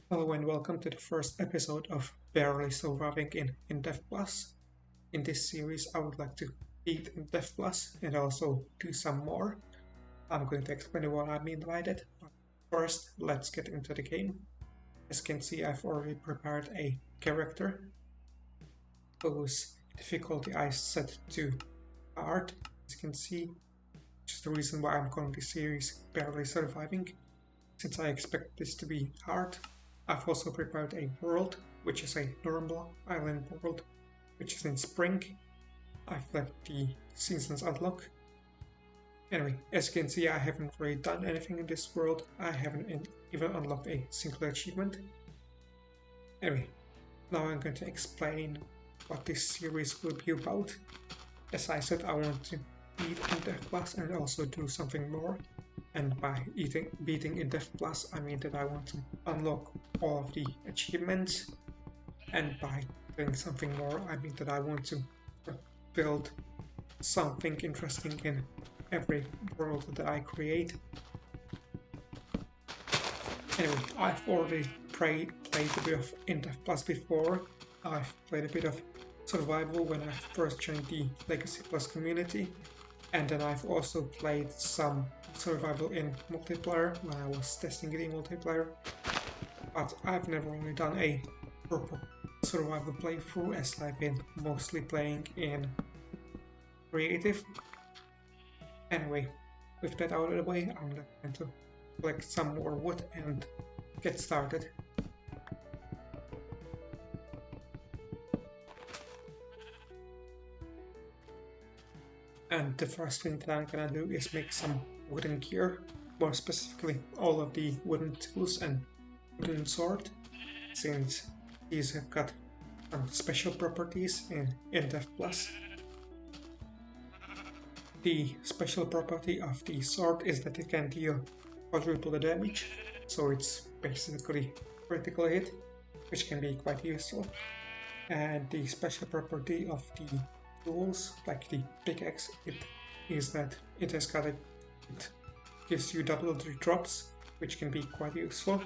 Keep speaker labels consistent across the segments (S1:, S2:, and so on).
S1: Hello and welcome to the first episode of Barely Surviving in Indev Plus. In this series, I would like to beat Indev Plus and also do some more. I'm going to explain what I mean by that. But first, let's get into the game. As you can see, I've already prepared a character whose difficulty I set to hard. As you can see, which is the reason why I'm calling this series Barely Surviving, since I expect this to be hard. I've also prepared a world, which is a normal island world, which is in spring. I've let the seasons unlock. Anyway, as you can see, I haven't really done anything in this world. I haven't even unlocked a single achievement. Anyway, now I'm going to explain what this series will be about. As I said, I want to beat Indev Plus and also do something more. And by beating Indev Plus, I mean that I want to unlock all of the achievements. And by doing something more, I mean that I want to build something interesting in every world that I create. Anyway, I've already played a bit of Indev Plus before. I've played a bit of survival when I first joined the Legacy Plus community. And then I've also played some survival in multiplayer when I was testing it in multiplayer. But I've never really done a proper survival playthrough, as I've been mostly playing in creative. Anyway, with that out of the way, I'm going to collect some more wood and get started. And the first thing that I'm gonna do is make some wooden gear, more specifically all of the wooden tools and wooden sword, since these have got some special properties in Indev Plus. The special property of the sword is that it can deal quadruple the damage, so it's basically critical hit, which can be quite useful. And the special property of the tools, like the pickaxe, is that it gives you double the drops, which can be quite useful.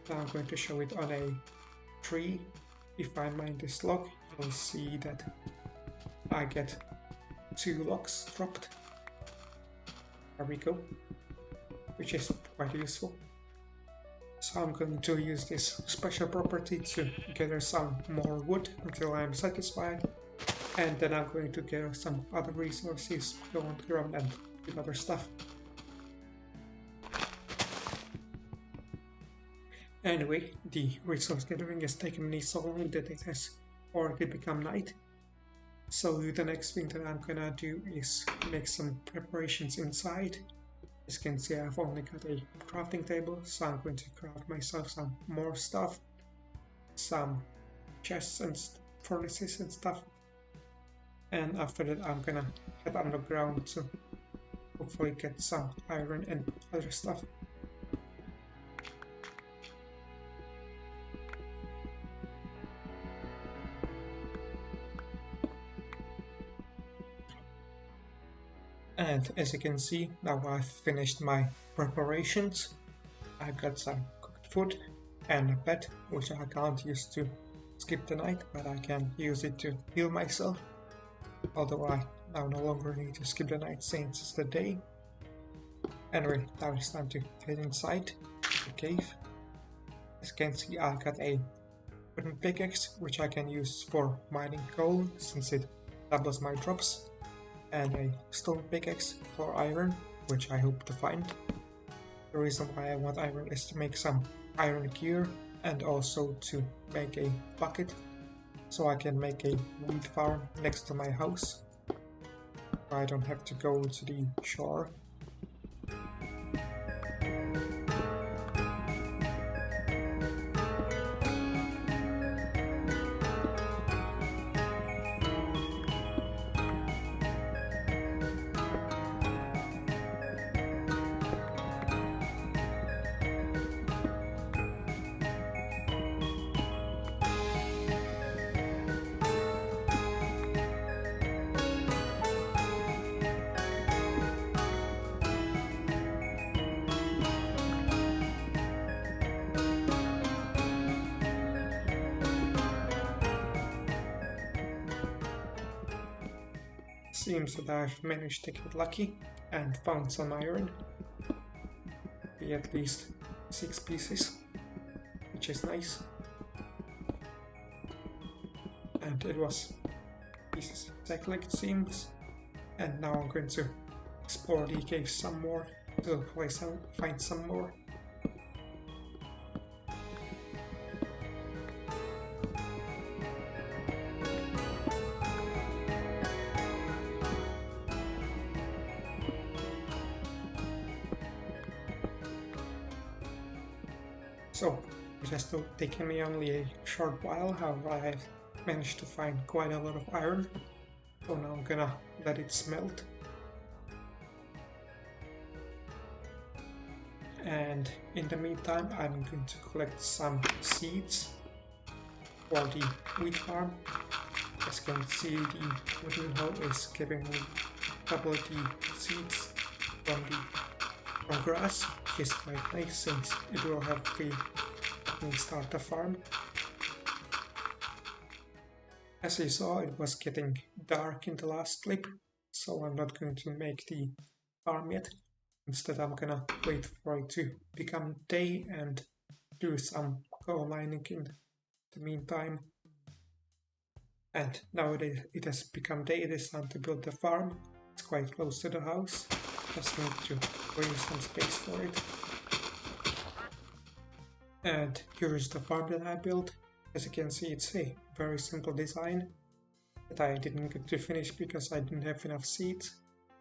S1: Now I'm going to show it on a tree. If I mine this log, you'll see that I get 2 logs dropped. There we go, which is quite useful. So I'm going to use this special property to gather some more wood until I'm satisfied. And then I'm going to gather some other resources, go on the ground and do other stuff. Anyway, the resource gathering has taken me so long that it has already become night. So the next thing that I'm gonna do is make some preparations inside. As you can see, I've only got a crafting table, so I'm going to craft myself some more stuff. Some chests and furnaces and stuff. And after that, I'm gonna head underground to hopefully get some iron and other stuff. And as you can see, now I've finished my preparations. I've got some cooked food and a bed, which I can't use to skip the night, but I can use it to heal myself. Although I now no longer need to skip the night since it's the day. Anyway, now it's time to get inside the cave. As you can see, I got a wooden pickaxe, which I can use for mining coal since it doubles my drops, and a stone pickaxe for iron, which I hope to find. The reason why I want iron is to make some iron gear and also to make a bucket, so I can make a wheat farm next to my house. I don't have to go to the shore. seems that I've managed to get lucky and found some iron. Be at least 6 pieces, which is nice. And it was pieces exactly like it seems. And now I'm going to explore the cave some more to hopefully find some more. So, it has taken me only a short while, however I've managed to find quite a lot of iron, so now I'm gonna let it smelt. And in the meantime I'm going to collect some seeds for the wheat farm. As you can see, the wooden hoe is giving me double the seeds from grass, which is quite nice since it will help me start the farm. As you saw, it was getting dark in the last clip, so I'm not going to make the farm yet. Instead, I'm gonna wait for it to become day and do some coal mining in the meantime. And now it has become day, it is time to build the farm. It's quite close to the house, just need to clear some space for it. And here is the farm that I built. As you can see, it's a very simple design that I didn't get to finish because I didn't have enough seeds.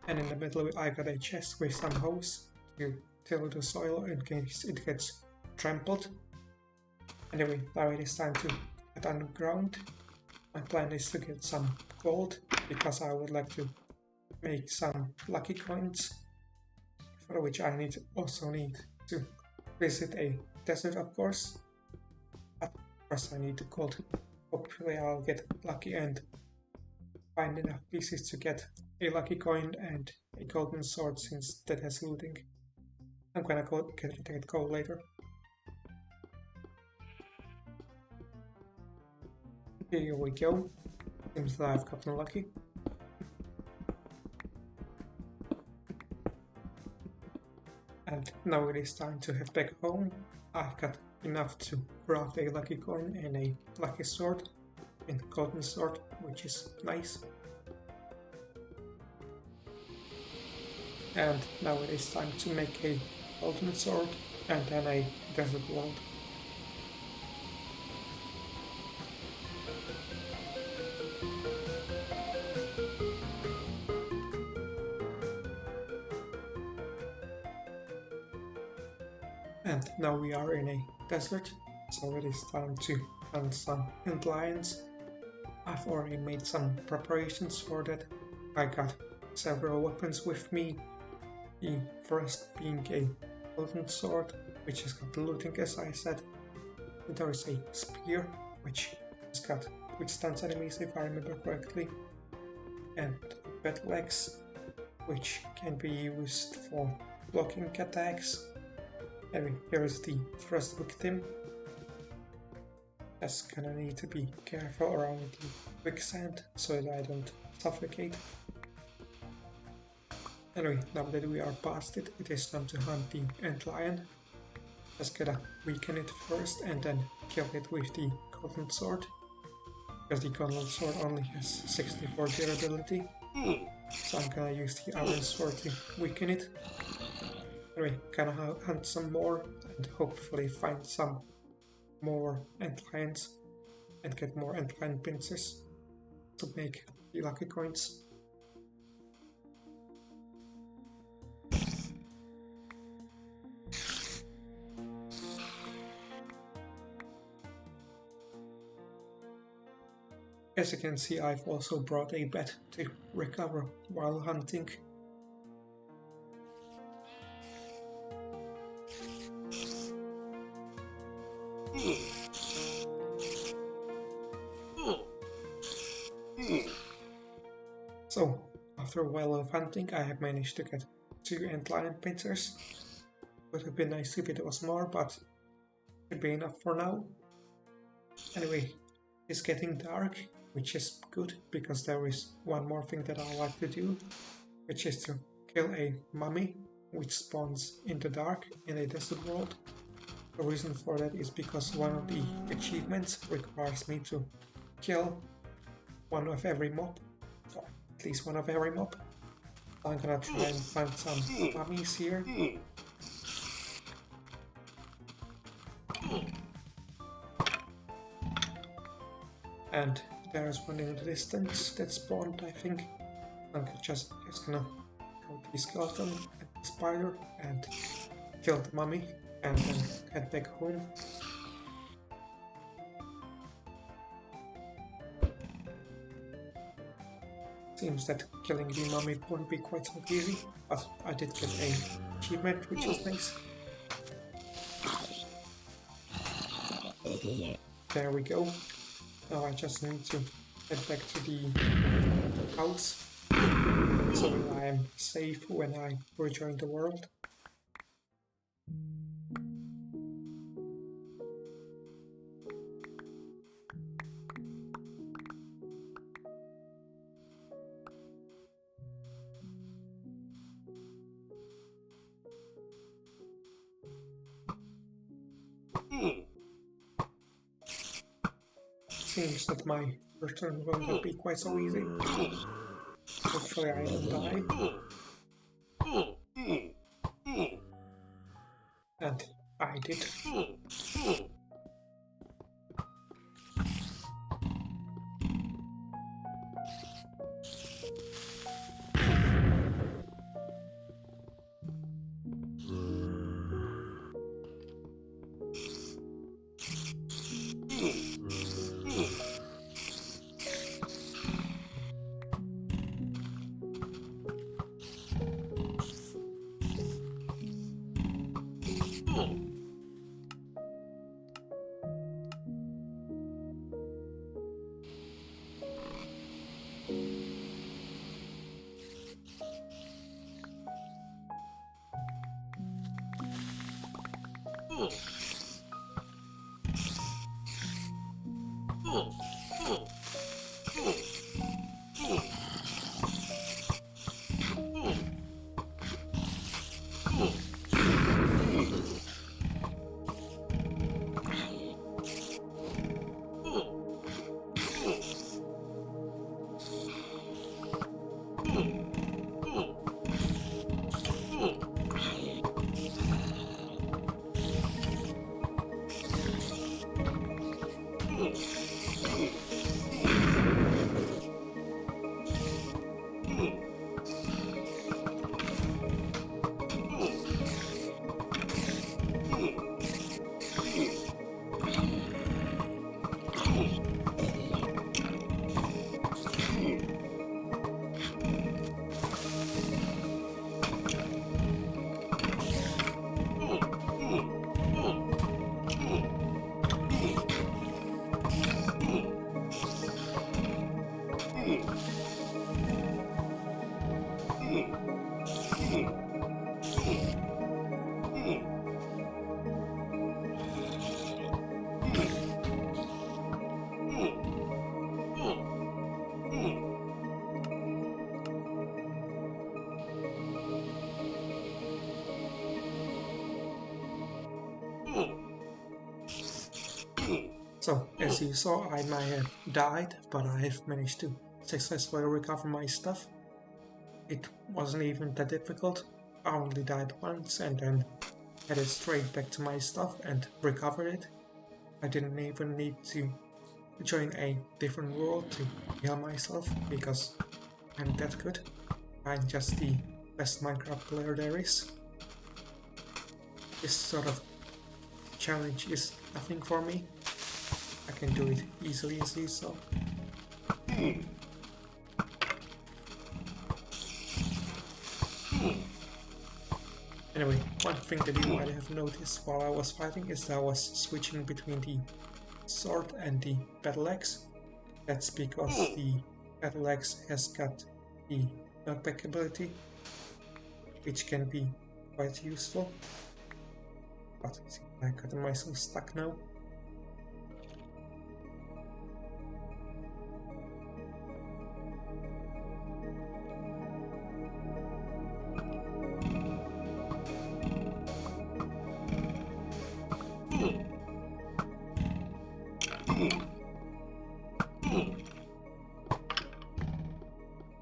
S1: And in the middle I got a chest with some hoes to till the soil in case it gets trampled. Anyway, now it is time to get underground. My plan is to get some gold because I would like to make some lucky coins, for which I also need to visit a desert, of course. But first I need the gold. Hopefully I'll get lucky and find enough pieces to get a lucky coin and a golden sword, since that has looting. I'm gonna get gold later. Here we go. Seems that I've gotten lucky. And now it is time to head back home. I've got enough to craft a lucky coin and a lucky sword and golden sword, which is nice. And now it is time to make a golden sword and then a desert world. And now we are in a desert, so it is time to hunt some ant lions. I've already made some preparations for that. I got several weapons with me. The first being a golden sword, which has got looting as I said. And there is a spear, which has got withstands enemies if I remember correctly. And battle axe, which can be used for blocking attacks. Anyway, here is the first victim. Just gonna need to be careful around the quicksand so that I don't suffocate. Anyway, now that we are past it, it is time to hunt the ant lion. Just gotta weaken it first and then kill it with the golden sword, because the golden sword only has 64 durability. So I'm gonna use the iron sword to weaken it. Anyway, gonna hunt some more and hopefully find some more ant lions and get more ant lion pincers to make the lucky coins. As you can see, I've also brought a bat to recover while hunting. So, after a while of hunting, I have managed to get 2 antlion pincers. Would have been nice if it was more, but should be enough for now. Anyway, it's getting dark, which is good because there is one more thing that I like to do, which is to kill a mummy which spawns in the dark in a desert world. The reason for that is because one of the achievements requires me to kill one of every mob, or at least one of every mob. I'm gonna try and find some mummies here. And there's one in the distance that spawned, I think. I'm just gonna kill the skeleton and the spider and kill the mummy and then head back home. Seems that killing the mummy won't be quite so easy, but I did get an achievement, which is nice. There we go. Now I just need to head back to the house so that I am safe when I rejoin the world. Seems that my return will not be quite so easy. Hopefully I don't die. And I did. So, as you saw, I might have died, but I have managed to successfully recover my stuff. It wasn't even that difficult. I only died once and then headed straight back to my stuff and recovered it. I didn't even need to join a different world to heal myself because I'm that good. I'm just the best Minecraft player there is. This sort of challenge is nothing for me. I can do it easily, so. Anyway, one thing that you might have noticed while I was fighting is that I was switching between the sword and the battle axe. That's because the battle axe has got the knockback ability, which can be quite useful. But I got myself stuck now.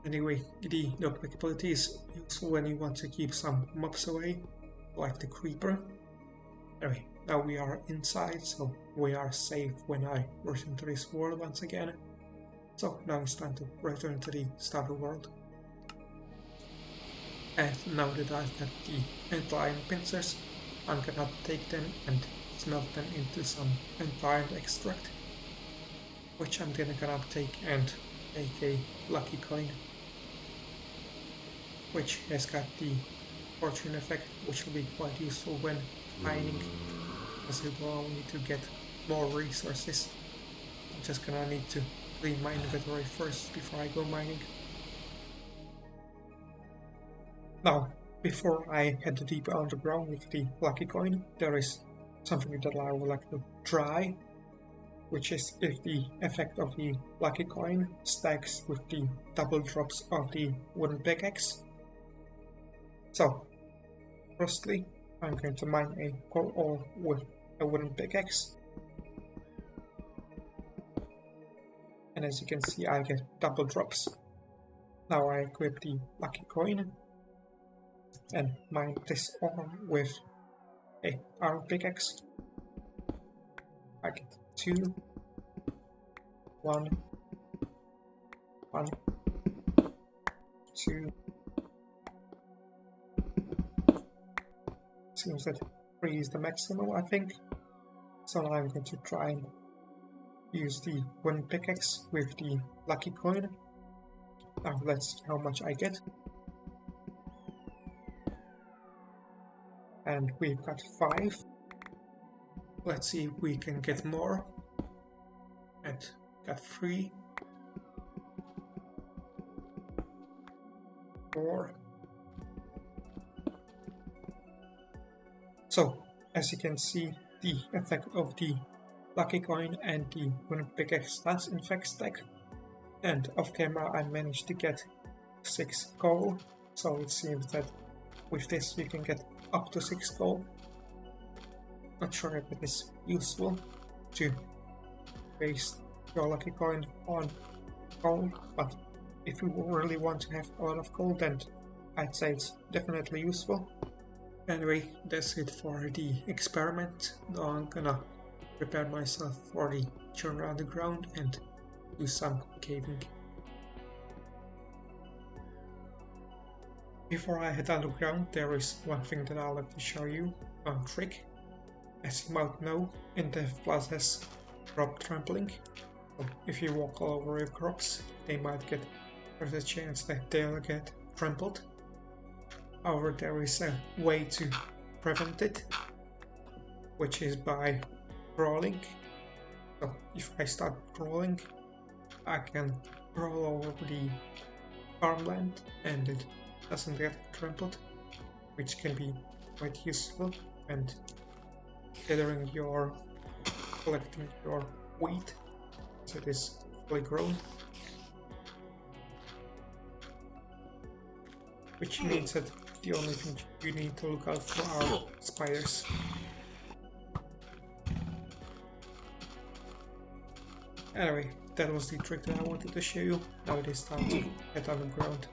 S1: Anyway, the knockback ability is useful when you want to keep some mobs away, like the creeper. Anyway, now we are inside, so we are safe when I return to this world once again. So now it's time to return to the starter world. And now that I've got the entire pincers, I'm gonna take them and smelt them into some entire extract, which I'm then gonna take and make a lucky coin, which has got the fortune effect, which will be quite useful when mining, because it will allow me to get more resources. I'm just gonna need to clean my inventory first before I go mining. Now, before I head deeper underground with the lucky coin, there is something that I would like to try, which is if the effect of the lucky coin stacks with the double drops of the wooden pickaxe. So, firstly, I'm going to mine a coal ore with a wooden pickaxe. And as you can see, I get double drops. Now I equip the lucky coin and mine this ore with a iron pickaxe. I get 2, 1, 1, 2. Seems that 3 is the maximum, I think. So now I'm going to try and use the wooden pickaxe with the lucky coin. Now let's see how much I get. And we've got 5. Let's see if we can get more. And got 3, 4. So, as you can see, the effect of the lucky coin and the wooden pickaxe does in fact stack. And off camera I managed to get 6 coal, so it seems that with this you can get up to 6 coal. Not sure if it is useful to waste your lucky coin on coal, but if you really want to have a lot of coal, then I'd say it's definitely useful. Anyway, that's it for the experiment. Now I'm gonna prepare myself for the journey underground and do some caving. Before I head underground, there is one thing that I'd like to show you, a trick. As you might know, Indev Plus has crop trampling. So if you walk all over your crops, there's a chance that they'll get trampled. However, there is a way to prevent it, which is by crawling. So if I start crawling, I can crawl over the farmland and it doesn't get trampled, which can be quite useful and collecting your wheat as it is fully grown. Which means that the only thing you need to look out for are spiders. Anyway, that was the trick that I wanted to show you. Now it is time to head underground.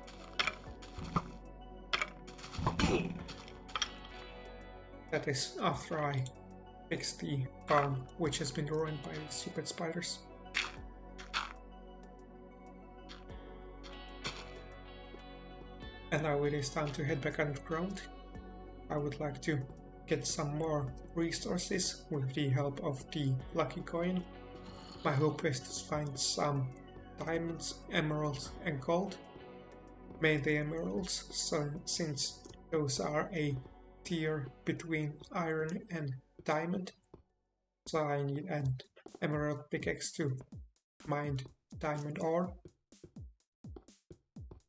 S1: That is after I fix the farm, which has been ruined by stupid spiders. And now it is time to head back underground. I would like to get some more resources with the help of the lucky coin. My hope is to find some diamonds, emeralds and gold. Mainly emeralds, since those are a tier between iron and diamond. So I need an emerald pickaxe to mine diamond ore.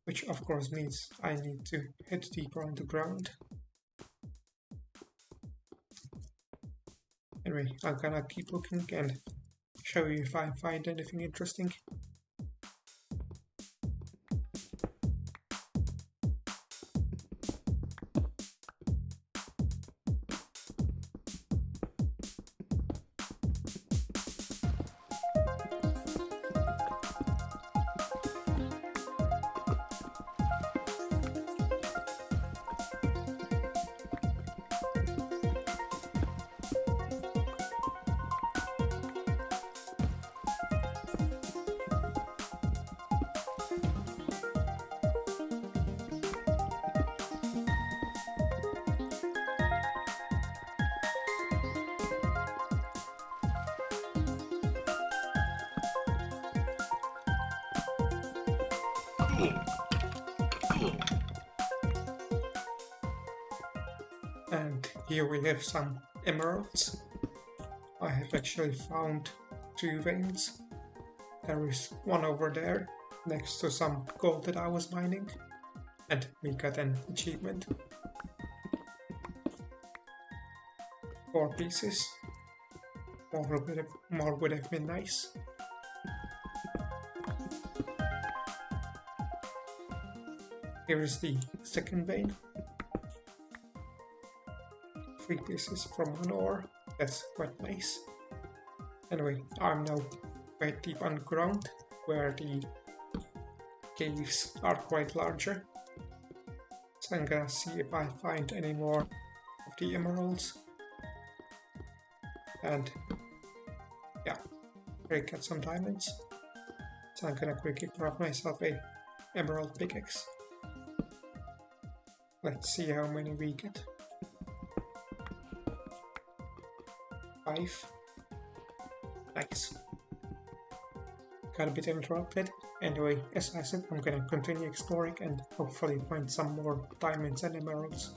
S1: Which of course means I need to head deeper underground. Anyway, I'm gonna keep looking and show you if I find anything interesting. And here we have some emeralds. I have actually found 2 veins. There is one over there next to some gold that I was mining, and we got an achievement. 4 pieces. More would have been nice. Here is the second vein. 3 pieces from an ore. That's quite nice. Anyway, I'm now quite deep underground, where the caves are quite larger. So I'm gonna see if I find any more of the emeralds. And yeah, I get some diamonds. So I'm gonna quickly craft myself a emerald pickaxe. Let's see how many we get. 5. Nice. Got a bit interrupted. Anyway, as I said, I'm gonna continue exploring and hopefully find some more diamonds and emeralds.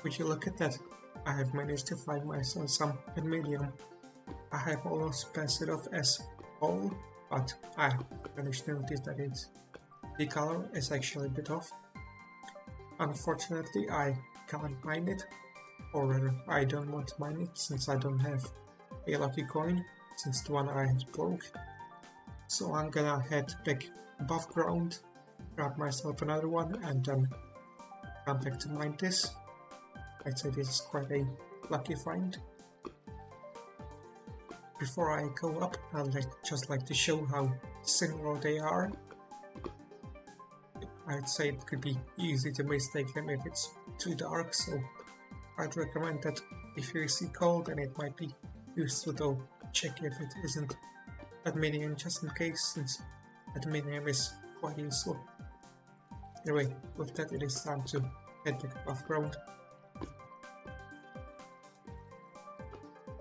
S1: Would you look at that? I have managed to find myself some medium. I have almost passed it off as gold, but I managed to notice that the color is actually a bit off. Unfortunately, I can't mine it, or rather, I don't want to mine it since I don't have a lucky coin, since the one I had broke. So I'm gonna head back above ground, grab myself another one, and then come back to mine this. I'd say this is quite a lucky find. Before I go up, I'd just like to show how similar they are. I'd say it could be easy to mistake them if it's too dark, so I'd recommend that if you see gold, then it might be useful to check if it isn't aluminium, just in case, since aluminium is quite useful. Anyway, with that, it is time to head back above ground.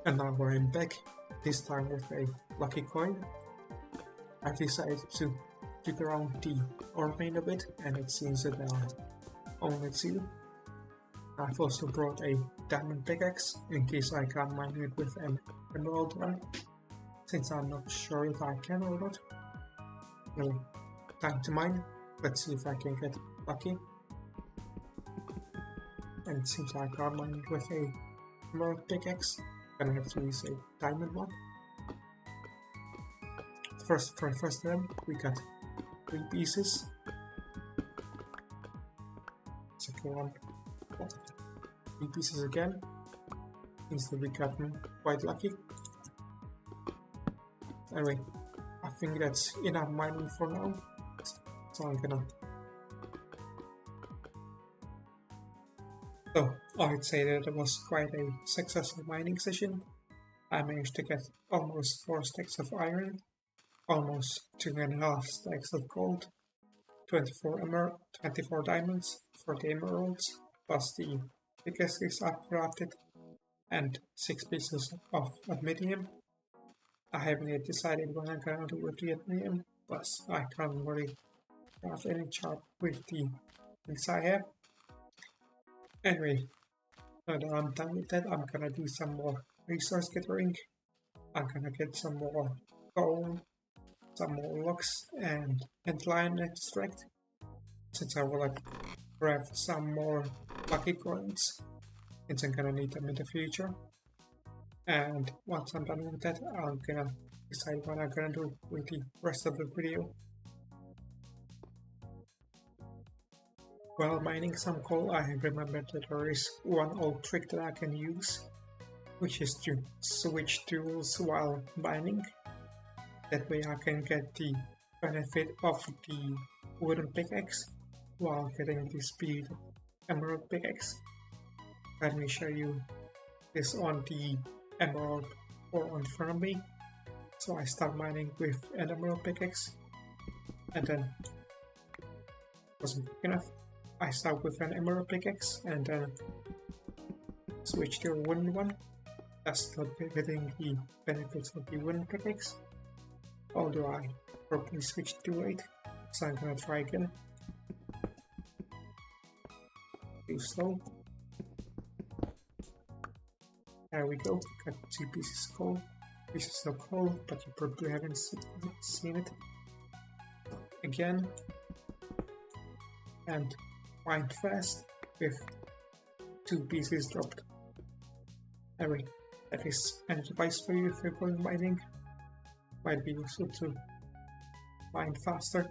S1: And now we're back, this time with a lucky coin. I've decided to dig around the ore vein a bit, and it seems that there are only 2. I've also brought a diamond pickaxe in case I can't mine it with an emerald one, since I'm not sure if I can or not. Anyway, time to mine. Let's see if I can get lucky. And it seems I can't mine it with a emerald pickaxe. Gonna have to use a diamond one. For first time, we got 3 pieces. Second one, 3 pieces again. Means that we got quite lucky. Anyway, I think that's enough mining for now. So I'm gonna. So I'd say that it was quite a successful mining session. I managed to get almost 4 stacks of iron, almost 2.5 stacks of gold, 24 diamonds for the emeralds, plus the pickaxes I've crafted, and 6 pieces of aluminium. I haven't yet decided what I'm gonna do with the aluminium, plus I can't really craft any chart with the things I have. Anyway, now that I'm done with that, I'm gonna do some more resource gathering. I'm gonna get some more coal, some more logs, and lion extract, since I will craft some more lucky coins, since I'm gonna need them in the future. And once I'm done with that, I'm gonna decide what I'm gonna do with the rest of the video. While mining some coal, I remembered that there is one old trick that I can use, which is to switch tools while mining. That way I can get the benefit of the wooden pickaxe while getting the speed emerald pickaxe. Let me show you this on the emerald ore in front of me. So I start mining with an emerald pickaxe, and then wasn't big enough. I start with an emerald pickaxe and then switch to a wooden one. That's not getting the benefits of the wooden pickaxe, although I probably switched too late, so I'm gonna try again. Too slow. There we go, got 2 pieces of coal, but you probably haven't seen it. Again, and mine fast with 2 pieces dropped. Anyway, that is an advice for you if you're going mining. Might be useful to mine faster.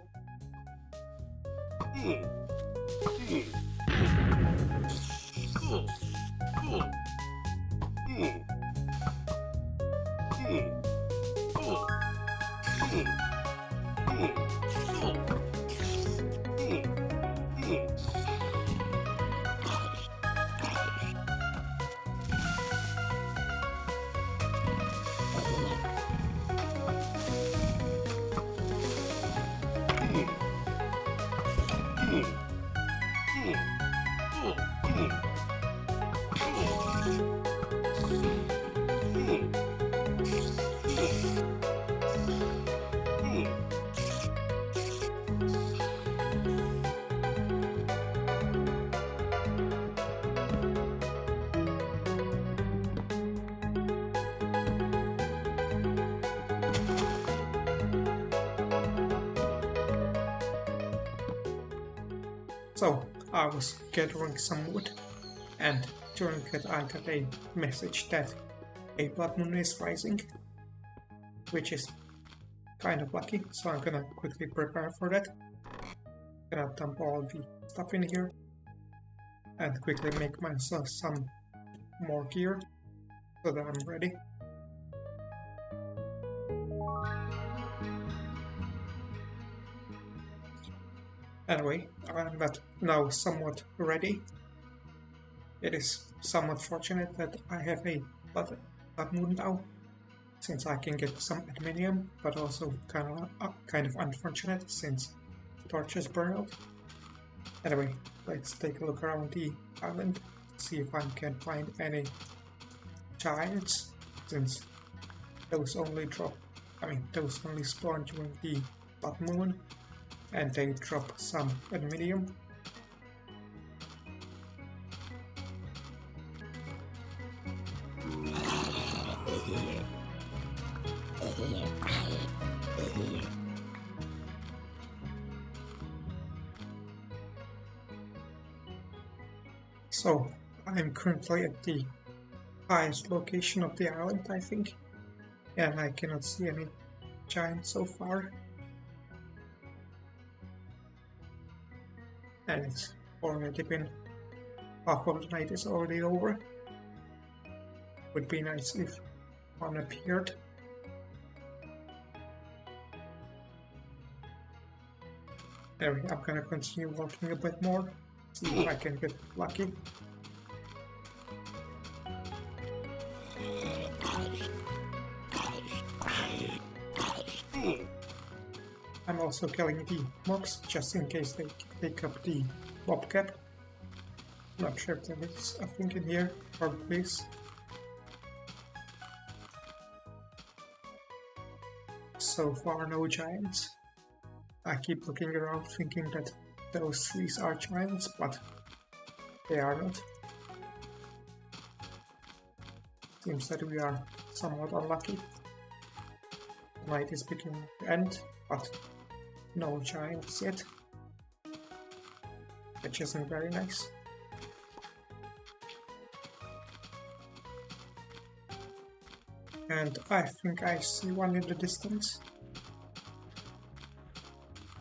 S1: So I was gathering some wood, and during that I got a message that a blood moon is rising, which is kind of lucky, so I'm gonna quickly prepare for that. Gonna dump all the stuff in here and quickly make myself some more gear so that I'm ready. Anyway, I'm now somewhat ready. It is somewhat fortunate that I have a blood moon now, since I can get some aluminium, but also kind of unfortunate since torches burn out. Anyway, let's take a look around the island, see if I can find any giants, since those only spawn during the blood moon, and they drop some aluminium. So I'm currently at the highest location of the island, I think, and I cannot see any giants so far. And it's already been half of the night is already over. Would be nice if one appeared. Anyway, I'm gonna continue walking a bit more, see if I can get lucky. I'm also killing the mobs just in case they pick up the mob cap. Not sure if there is a thing in here, probably is. So far no giants. I keep looking around thinking that those trees are giants, but they are not. Seems that we are somewhat unlucky. The night is beginning to end, but no giants yet, which isn't very nice. And I think I see one in the distance.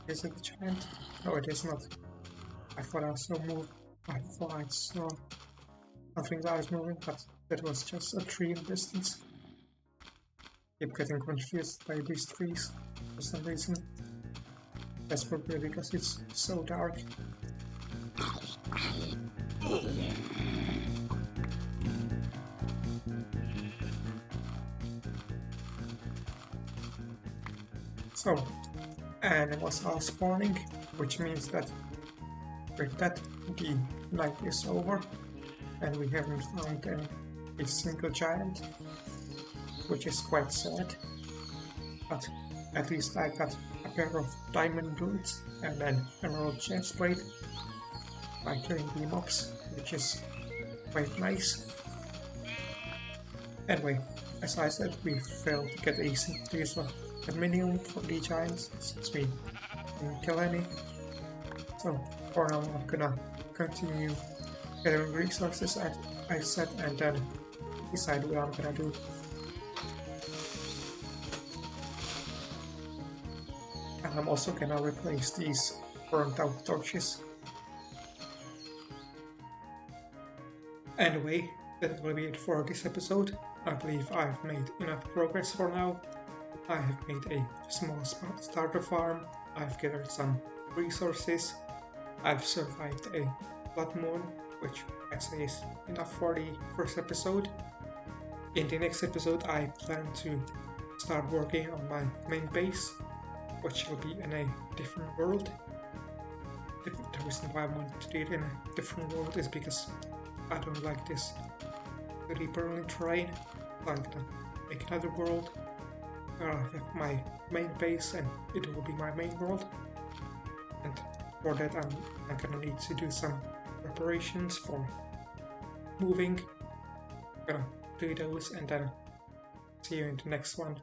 S1: Is it a giant? No, it is not. I thought I saw something that was moving, but that was just a tree in the distance. Keep getting confused by these trees for some reason. That's probably because it's so dark. So, animals are spawning, which means that with that the night is over and we haven't found a single giant, which is quite sad. But at least I got a pair of diamond boots and an emerald chest plate by killing the mobs, which is quite nice. Anyway, as I said, we failed to get a piece of minimum for the giants since we didn't kill any. So for now I'm gonna continue gathering resources as I said and then decide what I'm gonna do. And I'm also gonna replace these burnt out torches. Anyway, that will be it for this episode. I believe I've made enough progress for now. I have made a small starter farm, I've gathered some resources, I've survived a blood moon, which I'd say is enough for the first episode. In the next episode I plan to start working on my main base, which will be in a different world. The reason why I want to do it in a different world is because I don't like this really burning terrain. I'm gonna make another world where I have my main base and it will be my main world. And for that I'm gonna need to do some preparations for moving. I'm gonna do those and then see you in the next one.